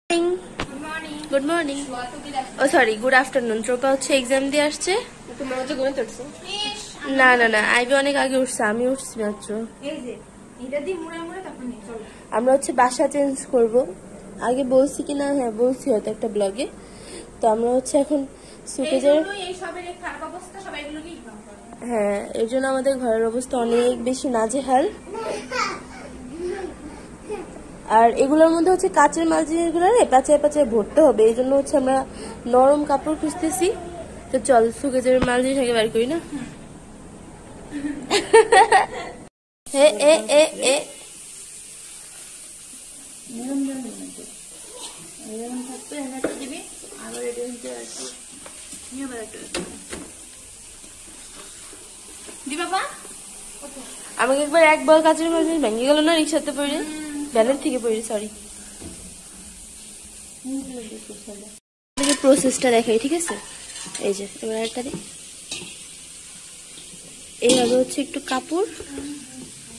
Good morning ओ sorry good afternoon ट्रोपा হচ্ছে exam দিয়ে আসছে তোমরা হচ্ছে ঘুরে উঠছো না না না আইবি অনেক আগে উঠছে আমি উঠছি মাত্র এই যে এটা দিয়ে মুড়ে মুড়ে তারপর নিয়ে চলো আমরা হচ্ছে বাসা চেঞ্জ করব আগে বলছি কি না হ্যাঁ বলছি হয়তো একটা ব্লগে তো আমরা হচ্ছে এখন সুকেজের এই সবের খারাপ অবস্থা সবাই এগুলো কি হ্যাঁ এজন্য আমাদের ঘরের অবস্থা অনেক বেশি নাজেহাল আর এগুলোর মধ্যে হচ্ছে কাচের মালজিগুলো রে পাঁচায় পাঁচায় ভরতে হবে এই জন্য হচ্ছে আমরা নরম কাপড় খুঁজতেছি তো চল সুকেজের মালজি থেকে বের করি না হে এ এ এ নরম নরম মতো এরকম থাকতে এনাটা দিবি আবার এটা হচ্ছে আছে নিয়ে বেরোতে দি বাবা আমাকে একবার এক বল কাচের মালজি ভেঙে গেল না রিকশাতে পড়ে ব্যালের থেকে পড়ি সরি প্রসেসটা দেখাই ঠিক আছে এই যে এবার একটা দিই এইভাবে হচ্ছে একটু কাপড়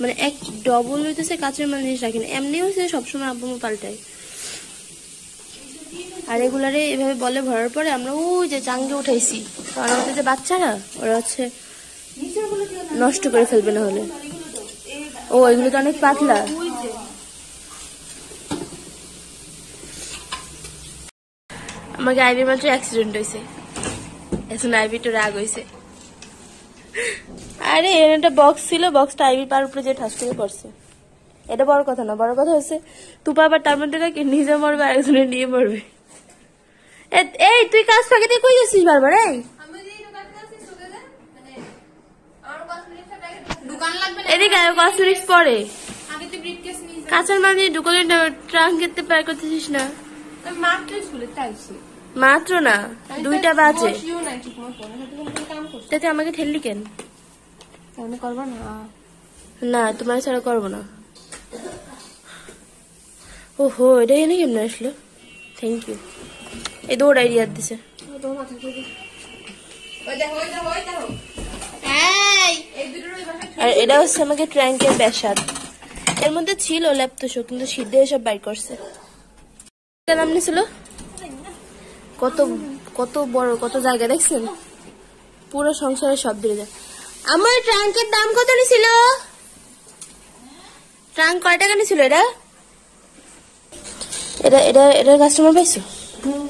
মানে এক ডবল হইতেছে কাঁচের মাল জিনিস রাখেন এমনি হচ্ছে সবসময় আব্বু পাল্টাই আর এগুলারে এভাবে বলে ভরার পরে আমরা ওই যে চাঙ্গে উঠাইছি কারণ আমাদের যে বাচ্চারা ওরা হচ্ছে নষ্ট করে ফেলবে না হলে ও এগুলো তো অনেক পাতলা আমাকে আইবি মাত্র অ্যাক্সিডেন্ট হয়েছে এখন আইবি তো রাগ হয়েছে আরে এর একটা বক্স ছিল বক্সটা আইবি পার উপরে যে ঠাস করে পড়ছে এটা বড় কথা না বড় কথা হচ্ছে তুপা আবার তার মধ্যে নাকি নিজে মরবে আর একজনের নিয়ে মরবে এই তুই কাজ ফাঁকে দিয়ে কই যাচ্ছিস বারবার এই এদিকে আয় কসমেটিক্স পরে কাঁচার মাল দিয়ে ঢুকলে ট্রাঙ্কেতে পার করতেছিস না মাত্র না 2টা বাজে তাতে আমাকে ঠেললি কেন করবো না তোমার ছাড়া করবো না ওহো এটা এনে কেমনে আসলো থ্যাংক ইউ এই দৌড় আইডিয়া দিছে আর এটা হচ্ছে আমাকে ট্রাঙ্কের ব্যাসাদ এর মধ্যে ছিল ল্যাপটপ কিন্তু সিদ্ধে এসব বাইর করছে নাম নিছিল কত কত বড় কত জায়গা দেখছেন পুরো সংসারের সব দিয়ে যায় আমার ট্রাঙ্কের দাম কত নিছিল ট্রাঙ্ক কয় টাকা নিছিল এটা এটা এটা এটার কাস্টমার পাইছো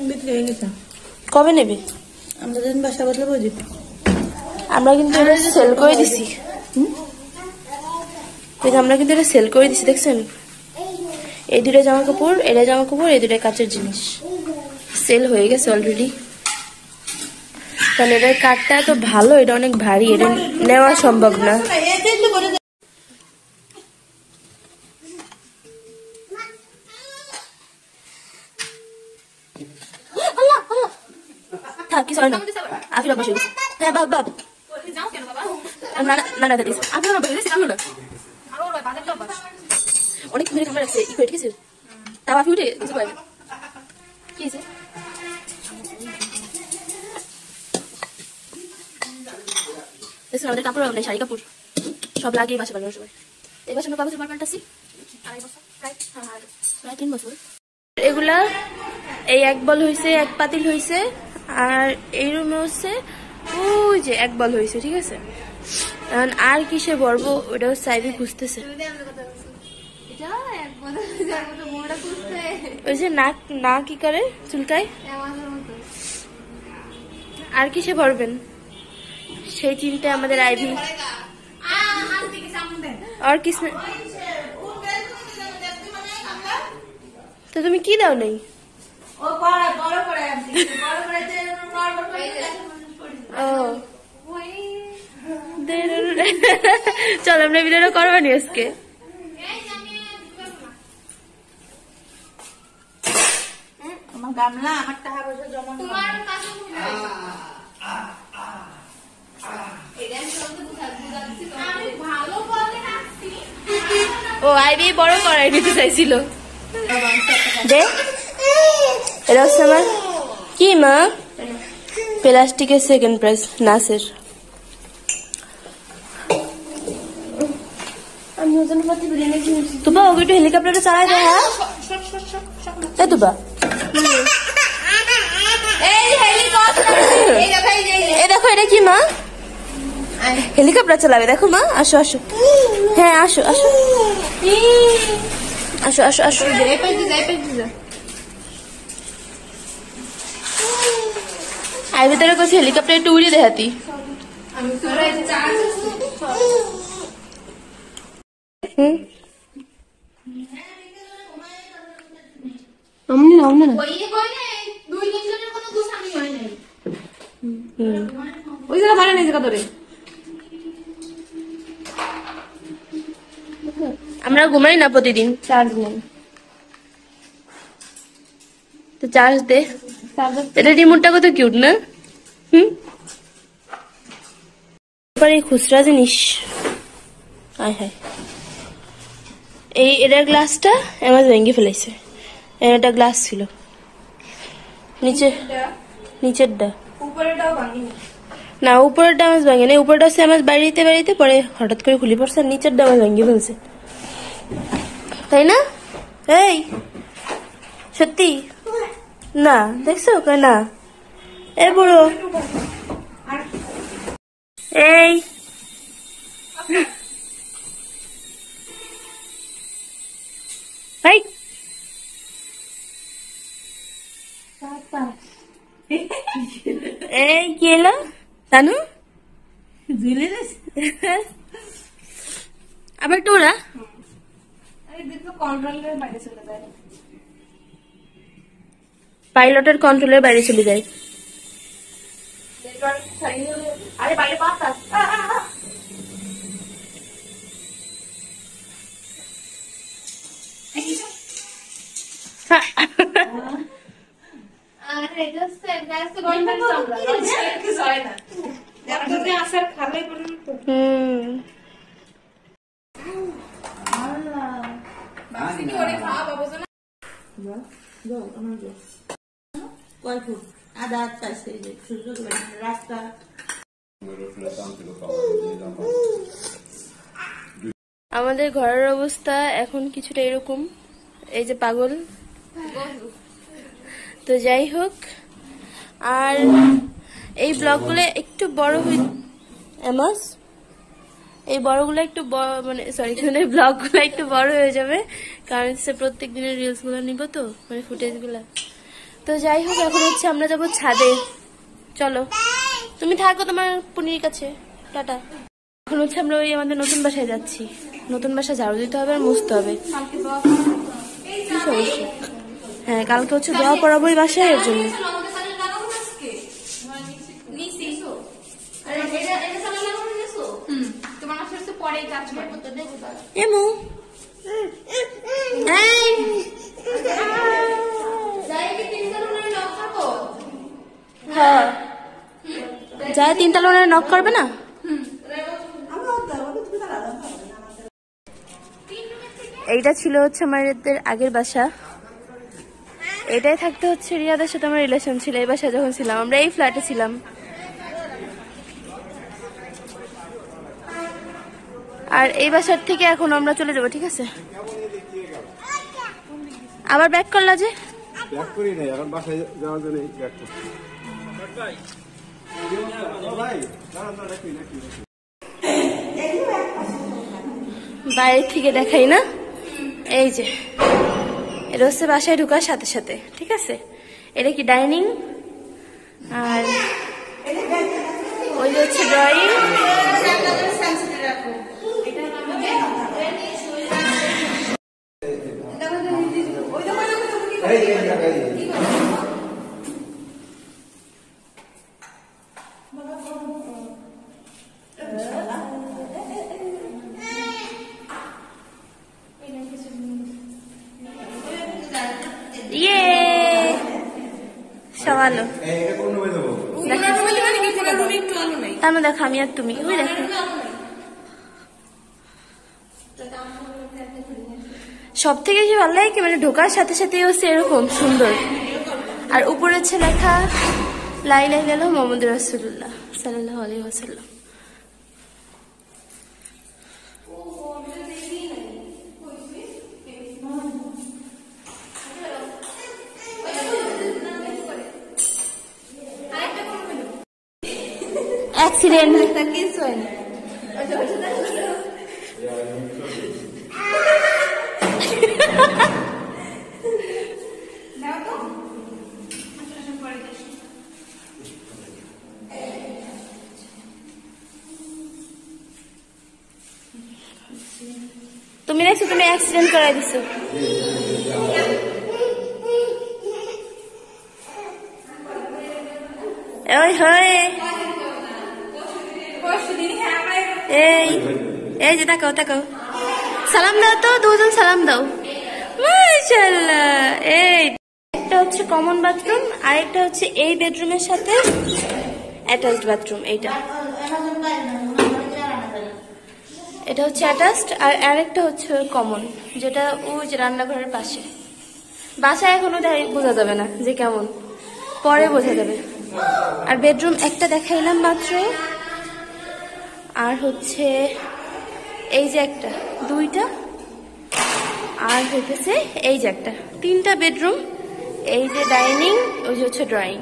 বিক্রি হয়ে গেছে কবে নেবে আমরা যেদিন বাসা বদলে বুঝি আমরা কিন্তু এটা সেল করে দিছি আমরা কিন্তু এটা সেল করে দিছি দেখছেন এই দুটো জামা কাপড় এটা জামা কাপড় এই দুটো কাচের জিনিস সেল হয়ে গেছে অলরেডি কারণ এটার কাঠটা এত ভালো এটা অনেক ভারী এটা নেওয়া সম্ভব না থাক কিছু হয় না আফিরা বসে গেছে হ্যাঁ বাপ বাপ না না দিস আফিরা বসে গেছে না অনেক মেরে কামড়া রাখছে ই করে ঠিক আছে তাও আফি উঠে কিছু পাই কি আছে দেখুন আমাদের কাপড় নেই শাড়ি কাপড় সব লাগিয়ে বাসা বানানোর সময় এই বাসা আমরা কবে থেকে পাল্টাচ্ছি 2.5 বছর প্রায় 3 বছর এগুলা এই এক বল হয়েছে এক পাতিল হয়েছে আর এই রুমে হচ্ছে ওই যে এক বল হয়েছে ঠিক আছে এখন আর কিসে বলবো ওটা সাইবি খুঁজতেছে ওই যে নাক না কি করে চুলকায় আর কিসে ভরবেন সেই চিন্তা আমাদের আইভি আর কিস তো তুমি কি দাও নেই চল আমরা ভিডিওটা করবানি আজকে গামলা আমার টাকা পয়সা জমা ও আইবি বড় করাই নিতে চাইছিল দে এটা হচ্ছে আমার কি মা প্লাস্টিকের সেকেন্ড প্রাইস নাসের तुबा ओगे तो हेलिकॉप्टर चालाय दे हा ए तुबा এই দেখো এটা কি মা? হেলিকপ্টার চালাবে দেখো মা। আসো আসো, হ্যাঁ আসো আসো আসো আসো আসো। আর ভিতরে কোথায় হেলিকপ্টার একটু উড়িয়ে দেখাতি। আমরা ঘুমাই না প্রতিদিন, চার্জ নেই তো চার্জ দে। এটা রিমোটটা কত কিউট না? এই খুচরা জিনিস, আয় হায়। এই এটার গ্লাসটা আমার ভেঙে ফেলেছে। এটা গ্লাস ছিল নিচেরটা, না উপরেরটা আমার ভাঙে না। উপরটা হচ্ছে আমার বাড়িতে বাড়িতে পরে হঠাৎ করে খুলে পড়ছে, আর নিচেরটা আমার ভেঙে ফেলছে, তাই না? এই সত্যি না দেখছো না? এ বুড়ো এই এই কি এলো তানু? আবার একটু ওরা পাইলটের কন্ট্রোলের বাইরে চলে যায়। আরে বাইরে বাতাস। আমাদের ঘরের অবস্থা এখন কিছুটা এরকম, এই যে পাগল। তো যাই হোক, আর এই ব্লগগুলো একটু বড় এই বড়গুলো একটু মানে সরি ব্লগগুলো একটু বড় হয়ে যাবে, কারণ হচ্ছে প্রত্যেক দিনের রিলস গুলো নিব তো, মানে ফুটেজ গুলা। তো যাই হোক, এখন হচ্ছে আমরা যাবো ছাদে। চলো তুমি থাকো তোমার পনির কাছে, টাটা। এখন হচ্ছে আমরা ওই আমাদের নতুন বাসায় যাচ্ছি। নতুন বাসা ঝাড়ু দিতে হবে আর মুছতে হবে। হ্যাঁ কালকে হচ্ছে দোয়া পড়াবো এই বাসায়, এর জন্য। যায় 3টা লোনের নক করবে না? এইটা ছিল হচ্ছে আমাদের আগের বাসা। এটাই থাকতে হচ্ছে রিয়াদের সাথে আমার রিলেশন ছিল এই বাসায় যখন ছিলাম। আমরা এই ফ্ল্যাটে ছিলাম। আর এই বাসার থেকে এখন আমরা চলে যাবো, ঠিক আছে? আবার ব্যাক করলা যে? ব্যাক করি না, এখন বাসায় যাওয়ার জন্য ব্যাক করছি। বাইরে থেকে দেখাই না, এই যে এটা হচ্ছে বাসায় ঢোকার সাথে সাথে, ঠিক আছে? এটা কি ডাইনিং, আর ওই যে হচ্ছে ড্রয়িং। সবালো তার মধ্যে দেখো আমি আর তুমি, ওই দেখো সব থেকে যে ভালো লাগে কি, মানে ঢোকার সাথে সাথে হচ্ছে এরকম সুন্দর। আর উপরে হচ্ছে লেখা লা ইলাহা ইল্লাল্লাহু মুহাম্মাদুর রাসূলুল্লাহ সাল্লাল্লাহু আলাইহি ওয়াসাল্লাম। অ্যাক্সিডেন্ট। তুমি দেখছো তুমি অ্যাক্সিডেন্ট করাই দিছো। ওই হয় এই এই যে তাকাও তাকাও, সালাম দাও তো, দুজন সালাম দাও। মাশাআল্লাহ। এই একটা হচ্ছে কমন বাথরুম, আর একটা হচ্ছে এই বেডরুমের সাথে অ্যাটাচড বাথরুম। এটা হচ্ছে অ্যাটাচড, আর আরেকটা হচ্ছে কমন, যেটা ওই যে রান্নাঘরের পাশে। বাসায় এখনো বোঝা যাবে না যে কেমন, পরে বোঝা যাবে। আর বেডরুম একটা দেখাইলাম মাত্র, আর হচ্ছে এই যে একটা, দুইটা, আর হইতেছে এই যে একটা, তিনটা বেডরুম। এই যে ডাইনিং, ওই যে হচ্ছে ড্রয়িং,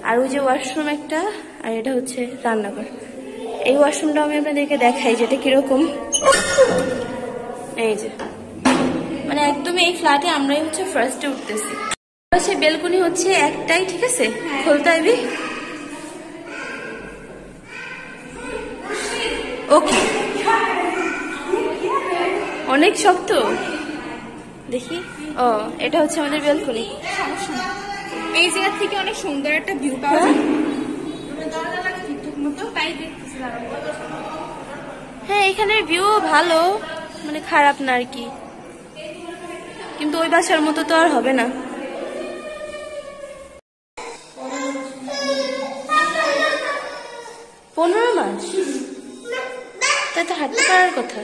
আর ওই যে ওয়াশরুম একটা, আর এটা হচ্ছে রান্নাঘর। এই ওয়াশরুমটা আমি আপনাদেরকে দেখাই যেটা কিরকম। এই যে মানে একদম এই ফ্ল্যাটে আমরাই হচ্ছে ফার্স্টে উঠতেছি। হচ্ছে বেলকনি হচ্ছে একটাই, ঠিক আছে, খুলতে আইবি। ওকে, অনেক শক্ত দেখি। ও এটা হচ্ছে আমাদের বেলকনি। এই জায়গা থেকে অনেক সুন্দর একটা ভিউ পাওয়া যায়। হ্যাঁ এখানের ভিউ ভালো, মানে খারাপ না আর কি, কিন্তু ওই বাসার মতো তো আর হবে না। পনেরো মাস তাই তো হাঁটতে পারার কথা।